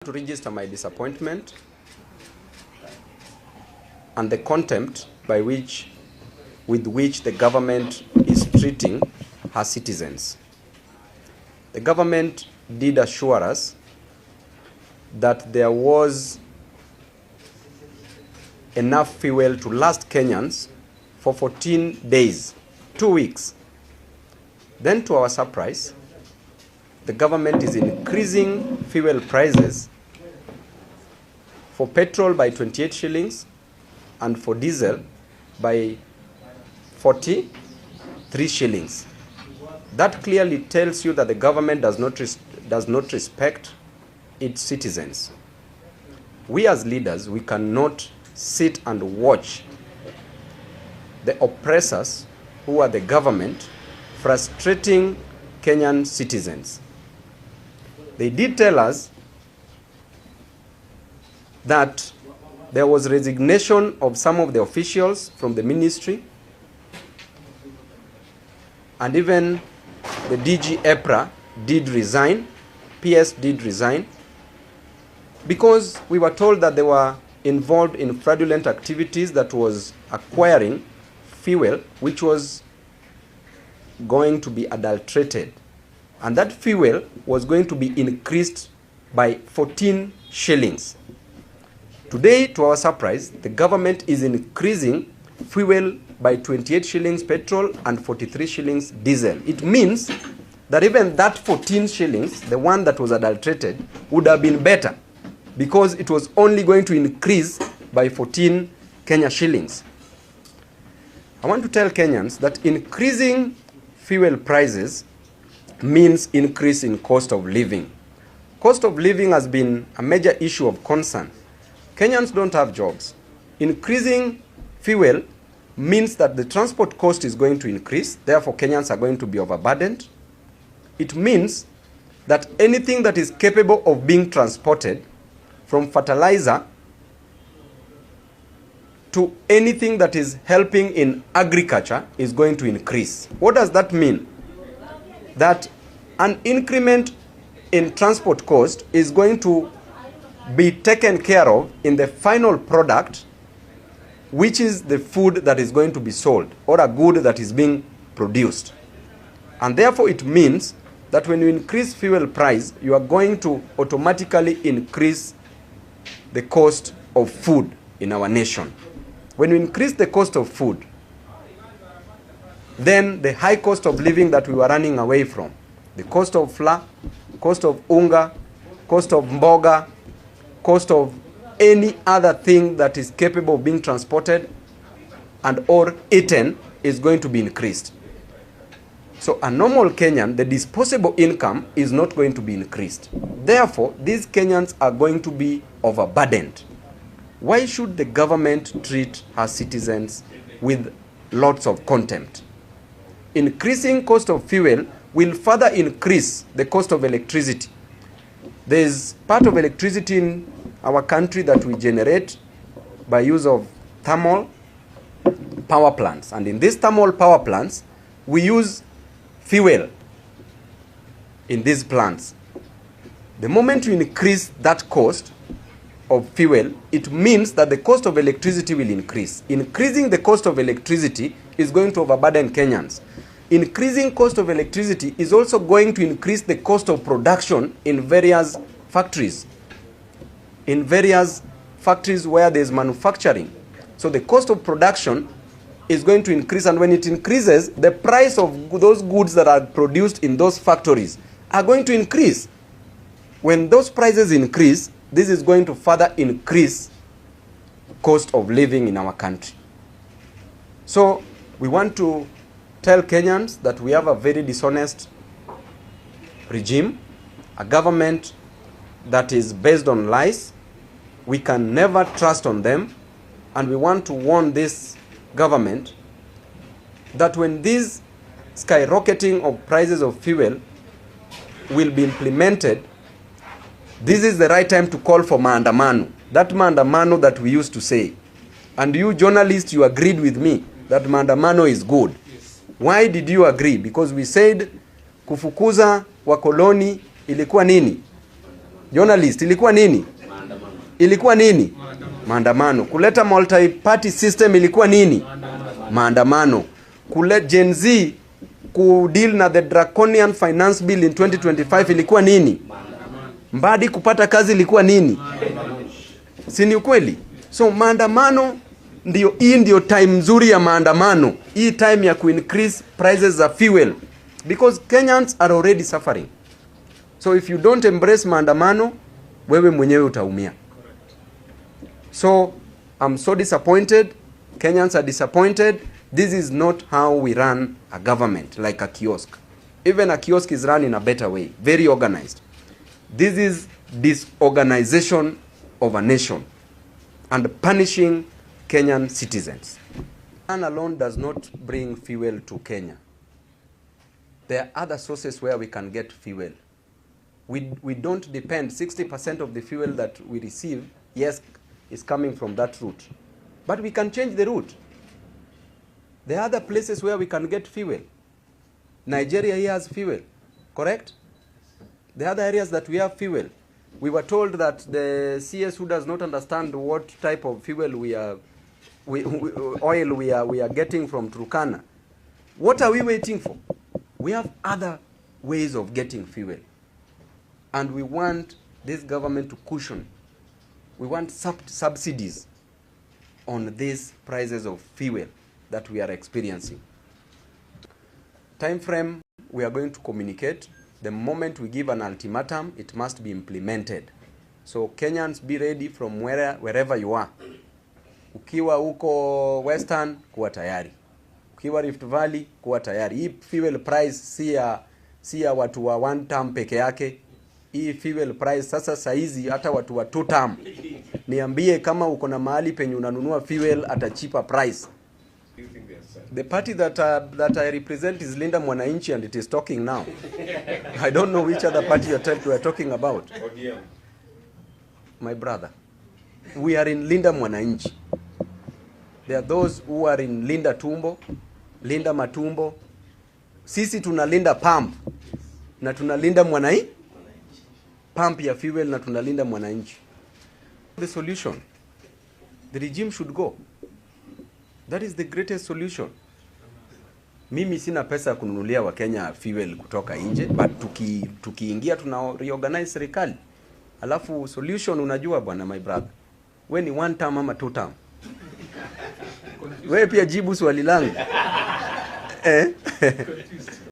To register my disappointment and the contempt with which the government is treating her citizens. The government did assure us that there was enough fuel to last Kenyans for 14 days, 2 weeks. Then, to our surprise, the government is increasing fuel prices for petrol by 28 shillings and for diesel by 43 shillings. That clearly tells you that the government does not respect its citizens. We as leaders, we cannot sit and watch the oppressors, who are the government, frustrating Kenyan citizens. They did tell us that there was resignation of some of the officials from the ministry, and even the DG EPRA did resign, PS did resign, because we were told that they were involved in fraudulent activities that was acquiring fuel which was going to be adulterated. And that fuel was going to be increased by 14 shillings. Today, to our surprise, the government is increasing fuel by 28 shillings petrol and 43 shillings diesel. It means that even that 14 shillings, the one that was adulterated, would have been better, because it was only going to increase by 14 Kenya shillings. I want to tell Kenyans that increasing fuel prices means increase in cost of living. Cost of living has been a major issue of concern. Kenyans don't have jobs. Increasing fuel means that the transport cost is going to increase, therefore Kenyans are going to be overburdened. It means that anything that is capable of being transported, from fertilizer to anything that is helping in agriculture, is going to increase. What does that mean? That an increment in transport cost is going to be taken care of in the final product, which is the food that is going to be sold, or a good that is being produced. And therefore it means that when you increase fuel price, you are going to automatically increase the cost of food in our nation. When you increase the cost of food, then the high cost of living that we were running away from, the cost of flour, cost of unga, cost of mboga, cost of any other thing that is capable of being transported and or eaten, is going to be increased. So a normal Kenyan, the disposable income is not going to be increased. Therefore, these Kenyans are going to be overburdened. Why should the government treat her citizens with lots of contempt? Increasing cost of fuel will further increase the cost of electricity. There is part of electricity in our country that we generate by use of thermal power plants. And in these thermal power plants, we use fuel in these plants. The moment you increase that cost of fuel, it means that the cost of electricity will increase. Increasing the cost of electricity is going to overburden Kenyans. Increasing cost of electricity is also going to increase the cost of production in various factories. In various factories where there is manufacturing. So the cost of production is going to increase, and when it increases, the price of those goods that are produced in those factories are going to increase. When those prices increase, this is going to further increase cost of living in our country. So we want to tell Kenyans that we have a very dishonest regime, a government that is based on lies. We can never trust on them, and we want to warn this government that when this skyrocketing of prices of fuel will be implemented, this is the right time to call for maandamano. That maandamano that we used to say. And you journalists, you agreed with me that maandamano is good. Why did you agree? Because we said kufukuza wakoloni ilikuwa nini? Journalist, ilikuwa nini? Ilikuwa nini? Maandamano. Kuleta multi-party system ilikuwa nini? Maandamano. Kuleta Gen Z kudeal na the draconian finance bill in 2025 ilikuwa nini? Mbadi kupata kazi ilikuwa nini? Si ni ukweli? So maandamano ndio time nzuri ya maandamano. Hii time ya increase prices za fuel because Kenyans are already suffering. So if you don't embrace maandamano, wewe mwenyewe utaumia. So I'm so disappointed. Kenyans are disappointed. This is not how we run a government, like a kiosk. Even a kiosk is run in a better way, very organized. This is disorganization of a nation and punishing Kenyan citizens. And alone does not bring fuel to Kenya. There are other sources where we can get fuel. We don't depend, 60% of the fuel that we receive, yes, is coming from that route. But we can change the route. There are other places where we can get fuel. Nigeria here has fuel, correct? There are other areas that we have fuel. We were told that the CS who does not understand what type of fuel oil we are getting from Turkana. What are we waiting for? We have other ways of getting fuel. And we want this government to cushion. We want subsidies on these prices of fuel that we are experiencing. Time frame, we are going to communicate. The moment we give an ultimatum, it must be implemented. So Kenyans, be ready from wherever you are. Ukiwa uko Western, kuwa tayari. Ukiwa Rift Valley, kuwa tayari. Hii fuel price si ya watu wa one term peke yake. Hii fuel price sasa saizi hata watu wa two term. Niambie kama uko na mahali penye unanunua fuel at a cheaper price. The party that I represent is Linda Mwananchi, and it is talking now. I don't know which other party you are talking about. My brother, we are in Linda Mwananchi. There are those who are in Linda Tumbo, Linda Matumbo. Sisi tunalinda pump na tunalinda Mwananchi. Pump ya fuel na tunalinda Mwananchi. The solution, the regime should go. That is the greatest solution. Mimi sina pesa kununulia wa Kenya fuel kutoka nje, but tukiingia tuna reorganize serikali. Alafu solution unajua bwana my brother. We ni one term ama two term? Wewe pia jibu swali langu.